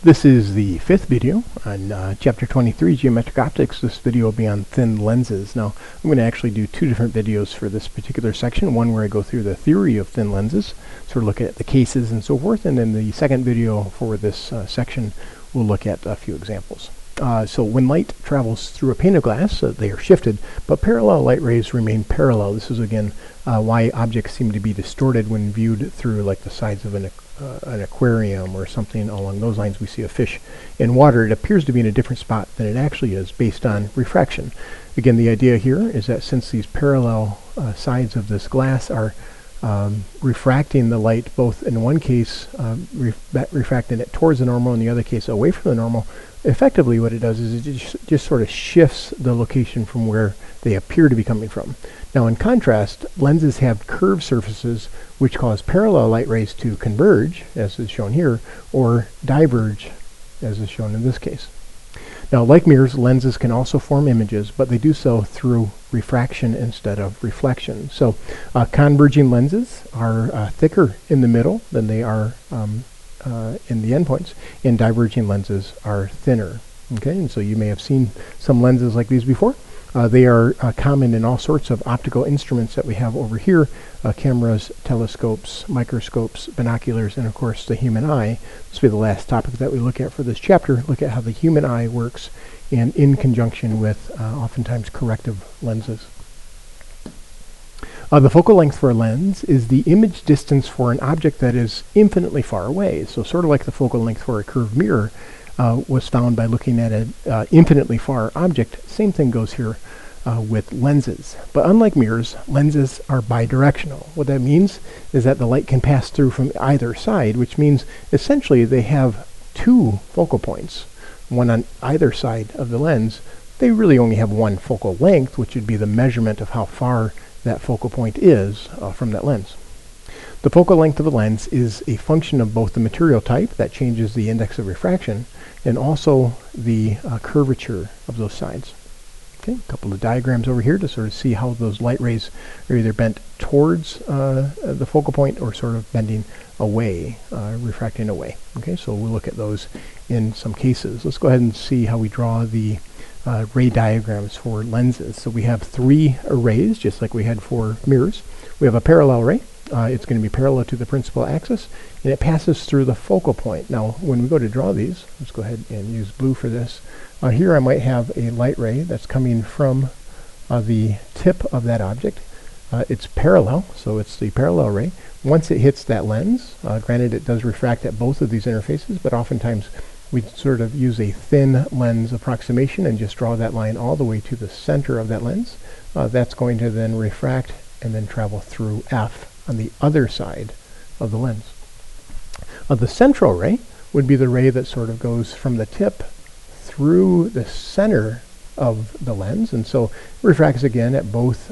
This is the fifth video on Chapter 23, Geometric Optics. This video will be on thin lenses. Now, I'm going to actually do two different videos for this particular section. One where I go through the theory of thin lenses, sort of look at the cases and so forth, and then the second video for this section we'll look at a few examples. So when light travels through a pane of glass, they are shifted, but parallel light rays remain parallel. This is again why objects seem to be distorted when viewed through like the sides of an aquarium or something along those lines. We see a fish in water. It appears to be in a different spot than it actually is based on refraction. Again, the idea here is that since these parallel sides of this glass are refracting the light, both in one case refracting it towards the normal, in the other case away from the normal, effectively what it does is it just sort of shifts the location from where they appear to be coming from. Now in contrast, lenses have curved surfaces which cause parallel light rays to converge, as is shown here, or diverge, as is shown in this case. Now, like mirrors, lenses can also form images, but they do so through refraction instead of reflection. So converging lenses are thicker in the middle than they are in the endpoints, and diverging lenses are thinner. Okay, and so you may have seen some lenses like these before. They are common in all sorts of optical instruments that we have over here, cameras, telescopes, microscopes, binoculars, and of course the human eye. This will be the last topic that we look at for this chapter, look at how the human eye works and in conjunction with oftentimes corrective lenses. The focal length for a lens is the image distance for an object that is infinitely far away. So sort of like the focal length for a curved mirror was found by looking at an infinitely far object. Same thing goes here with lenses. But unlike mirrors, lenses are bidirectional. What that means is that the light can pass through from either side, which means essentially they have two focal points, one on either side of the lens. They really only have one focal length, which would be the measurement of how far that focal point is from that lens. The focal length of a lens is a function of both the material type, that changes the index of refraction, and also the curvature of those sides. Okay, a couple of diagrams over here to sort of see how those light rays are either bent towards the focal point or sort of bending away, refracting away. Okay, so we'll look at those in some cases. Let's go ahead and see how we draw the ray diagrams for lenses. So we have three arrays, just like we had for mirrors. We have a parallel ray. It's going to be parallel to the principal axis, and it passes through the focal point. Now, when we go to draw these, let's go ahead and use blue for this. Here I might have a light ray that's coming from the tip of that object. It's parallel, so it's the parallel ray. Once it hits that lens, granted it does refract at both of these interfaces, but oftentimes we sort of use a thin lens approximation and just draw that line all the way to the center of that lens. That's going to then refract and then travel through F on the other side of the lens. The central ray would be the ray that sort of goes from the tip through the center of the lens, and so refracts again at both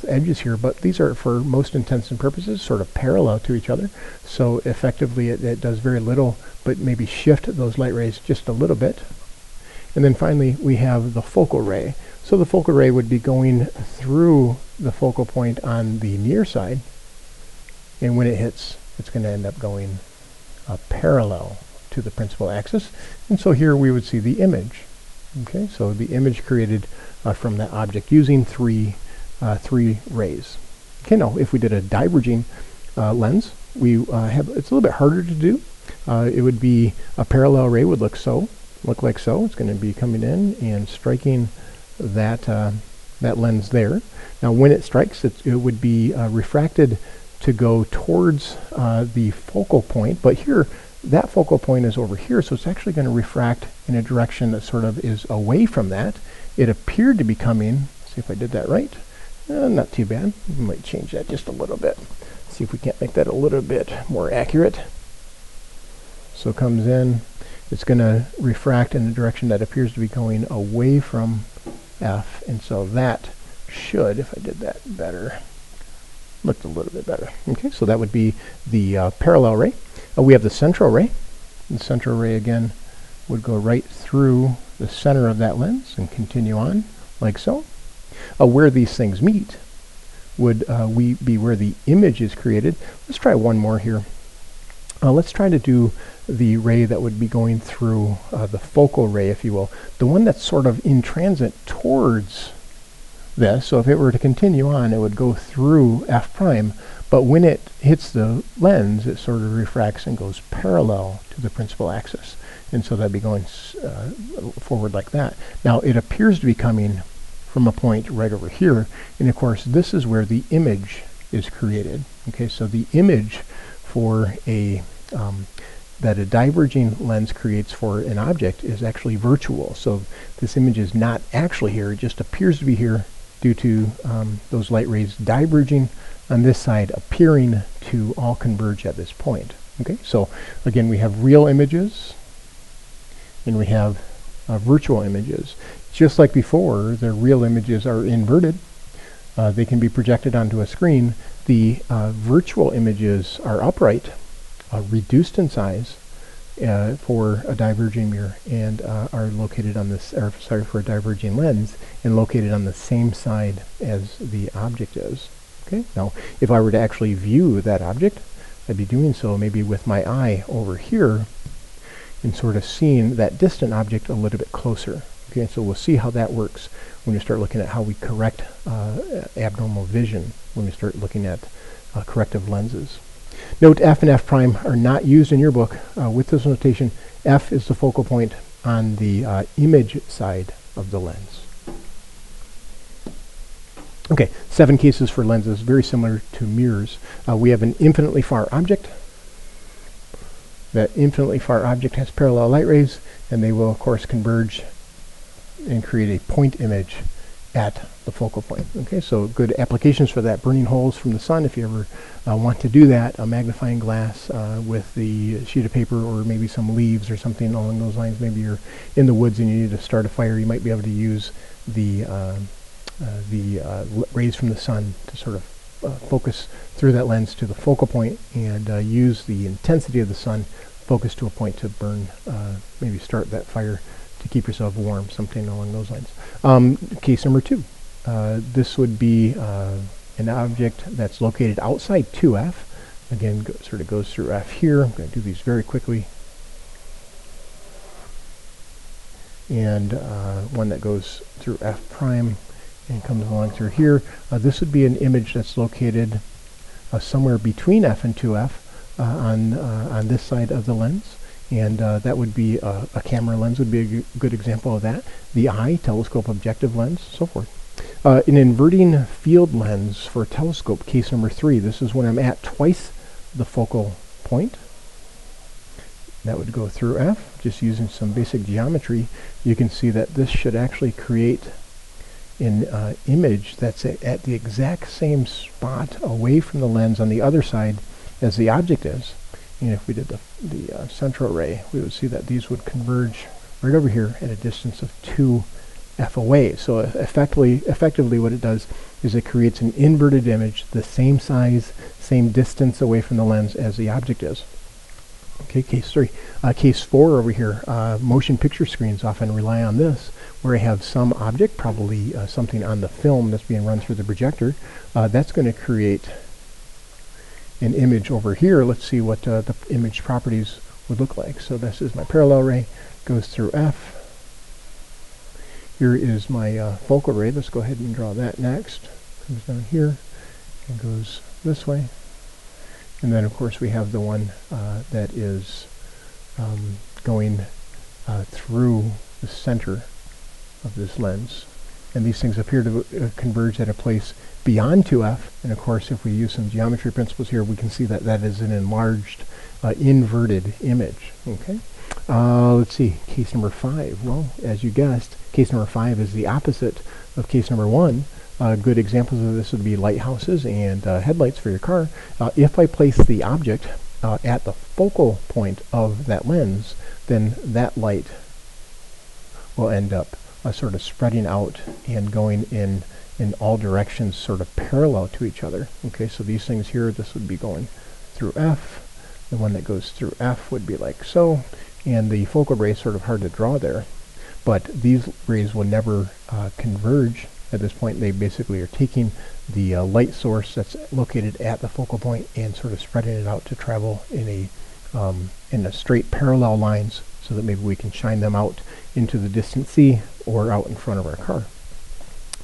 edges here, but these are, for most intents and purposes, sort of parallel to each other. So effectively it does very little, but maybe shift those light rays just a little bit. And then finally we have the focal ray. So the focal ray would be going through the focal point on the near side, and when it hits, it's going to end up going parallel to the principal axis. And so here we would see the image. Okay, so the image created from that object using three rays. Okay, now if we did a diverging lens, it's a little bit harder to do. It would be a parallel ray would look like so. It's going to be coming in and striking that lens there. Now when it strikes, it would be refracted to go towards the focal point, but here that focal point is over here, so it's actually going to refract in a direction that sort of is away from that. It appeared to be coming, see if I did that right, not too bad. We might change that just a little bit, see if we can't make that a little bit more accurate. So it comes in, it's going to refract in a direction that appears to be going away from F, and so that should, if I did that better, looked a little bit better. Okay, so that would be the parallel ray. We have the central ray. The central ray again would go right through the center of that lens and continue on like so. Where these things meet would be where the image is created. Let's try one more here. Let's try to do the ray that would be going through the focal ray, if you will, the one that's sort of in transit towards this. So if it were to continue on, it would go through f prime, but when it hits the lens, it sort of refracts and goes parallel to the principal axis. And so that'd be going forward like that. Now it appears to be coming from a point right over here, and of course this is where the image is created. Okay, so the image for a that a diverging lens creates for an object is actually virtual. So this image is not actually here, it just appears to be here due to those light rays diverging on this side, appearing to all converge at this point. Okay, so again, we have real images and we have virtual images. Just like before, the real images are inverted. They can be projected onto a screen. The virtual images are upright, reduced in size for a diverging mirror, and are located on this, or sorry, for a diverging lens, and located on the same side as the object is. Okay, now if I were to actually view that object, I'd be doing so maybe with my eye over here and sort of seeing that distant object a little bit closer. Okay, so we'll see how that works when we start looking at how we correct abnormal vision, when we start looking at corrective lenses. Note f and f prime are not used in your book. With this notation, f is the focal point on the image side of the lens. Okay, 7 cases for lenses, very similar to mirrors. We have an infinitely far object. That infinitely far object has parallel light rays, and they will of course converge and create a point image at the focal point. Okay, so good applications for that: burning holes from the sun, if you ever want to do that, a magnifying glass with the sheet of paper, or maybe some leaves or something along those lines. Maybe you're in the woods and you need to start a fire. You might be able to use the rays from the sun to sort of focus through that lens to the focal point, and use the intensity of the sun focus to a point to burn, maybe start that fire to keep yourself warm, something along those lines. Case number 2. This would be an object that's located outside 2f. Again, sort of goes through f here. I'm going to do these very quickly. And one that goes through f prime and comes along through here. This would be an image that's located somewhere between f and 2f on this side of the lens. And that would be a camera lens would be a good example of that. The eye, telescope objective lens, so forth. An inverting field lens for a telescope, case number 3. This is when I'm at twice the focal point. That would go through f. Just using some basic geometry, you can see that this should actually create an image that's at the exact same spot away from the lens on the other side as the object is. And if we did the central ray, we would see that these would converge right over here at a distance of 2f away. So effectively what it does is it creates an inverted image, the same size, same distance away from the lens as the object is. Okay, case 3. Case 4 over here, motion picture screens often rely on this, where I have some object, probably something on the film that's being run through the projector. That's going to create an image over here. Let's see what the image properties would look like. So this is my parallel ray, goes through f. Here is my focal ray. Let's go ahead and draw that next. Comes down here and goes this way. And then of course we have the one that is going through the center of this lens. And these things appear to converge at a place beyond 2f. And of course, if we use some geometry principles here, we can see that that is an enlarged, inverted image. Okay. Let's see, case number 5. Well, as you guessed, case number 5 is the opposite of case number 1. Good examples of this would be lighthouses and headlights for your car. If I place the object at the focal point of that lens, then that light will end up sort of spreading out and going in all directions, sort of parallel to each other. Okay, so these things here, this would be going through f. The one that goes through f would be like so, and the focal ray is sort of hard to draw there, but these rays will never converge at this point. They basically are taking the light source that's located at the focal point and sort of spreading it out to travel in a in a straight parallel lines so that maybe we can shine them out into the distant sea or out in front of our car.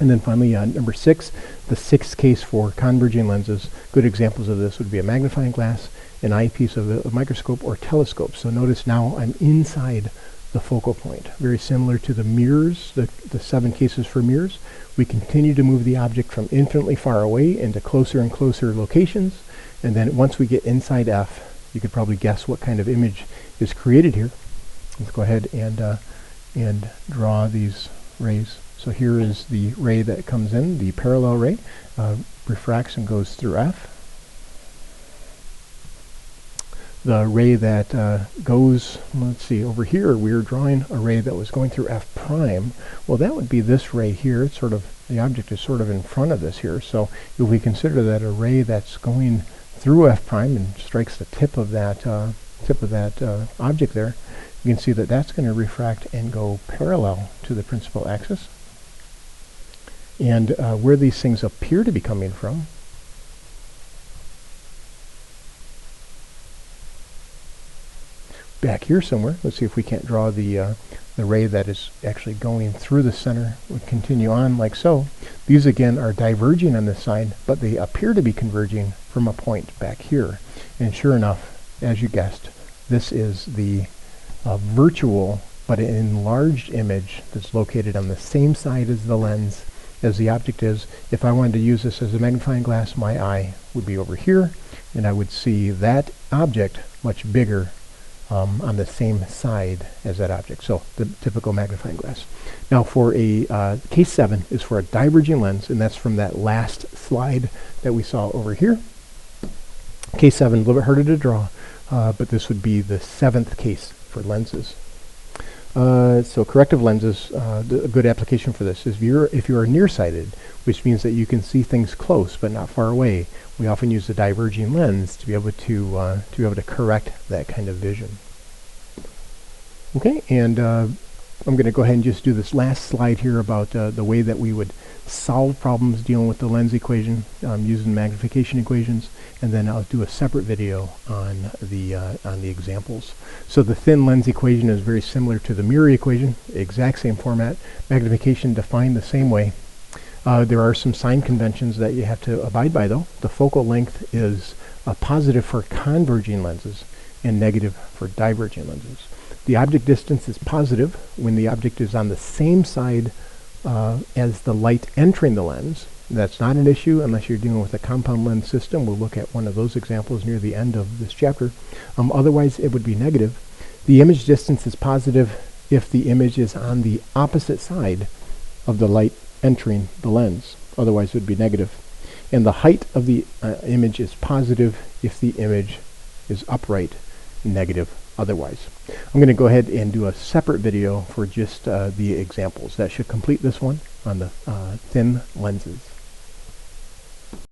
And then finally, number 6, the sixth case for converging lenses. Good examples of this would be a magnifying glass, an eyepiece of a microscope, or telescope. So notice now I'm inside the focal point. Very similar to the mirrors, the 7 cases for mirrors. We continue to move the object from infinitely far away into closer and closer locations. And then once we get inside F, you could probably guess what kind of image is created here. Let's go ahead and draw these rays. So here is the ray that comes in, the parallel ray, refracts and goes through F. The ray that goes, let's see, over here we are drawing a ray that was going through F prime. Well, that would be this ray here. It's sort of, the object is sort of in front of this here. So if we consider that a ray that's going through F prime and strikes the tip of that object there, you can see that that's going to refract and go parallel to the principal axis. And where these things appear to be coming from, back here somewhere. Let's see if we can't draw the ray that is actually going through the center. We'll continue on like so. These again are diverging on this side, but they appear to be converging from a point back here. And sure enough, as you guessed, this is the virtual but enlarged image that's located on the same side as the lens as the object is. If I wanted to use this as a magnifying glass, my eye would be over here, and I would see that object much bigger on the same side as that object. So the typical magnifying glass. Now for a case 7 is for a diverging lens, and that's from that last slide that we saw over here. Case 7, a little bit harder to draw, but this would be the 7th case for lenses. So corrective lenses, a good application for this is if you are nearsighted, which means that you can see things close but not far away. We often use the diverging lens to be able to correct that kind of vision. Okay, and I'm going to go ahead and just do this last slide here about the way that we would solve problems dealing with the lens equation using magnification equations, and then I'll do a separate video on the examples. So the thin lens equation is very similar to the mirror equation, exact same format, magnification defined the same way. There are some sign conventions that you have to abide by though. The focal length is positive for converging lenses and negative for diverging lenses. The object distance is positive when the object is on the same side as the light entering the lens. That's not an issue unless you're dealing with a compound lens system. We'll look at one of those examples near the end of this chapter. Otherwise, it would be negative. The image distance is positive if the image is on the opposite side of the light entering the lens. Otherwise, it would be negative. And the height of the image is positive if the image is upright, negative otherwise. I'm going to go ahead and do a separate video for just the examples. That should complete this one on the thin lenses.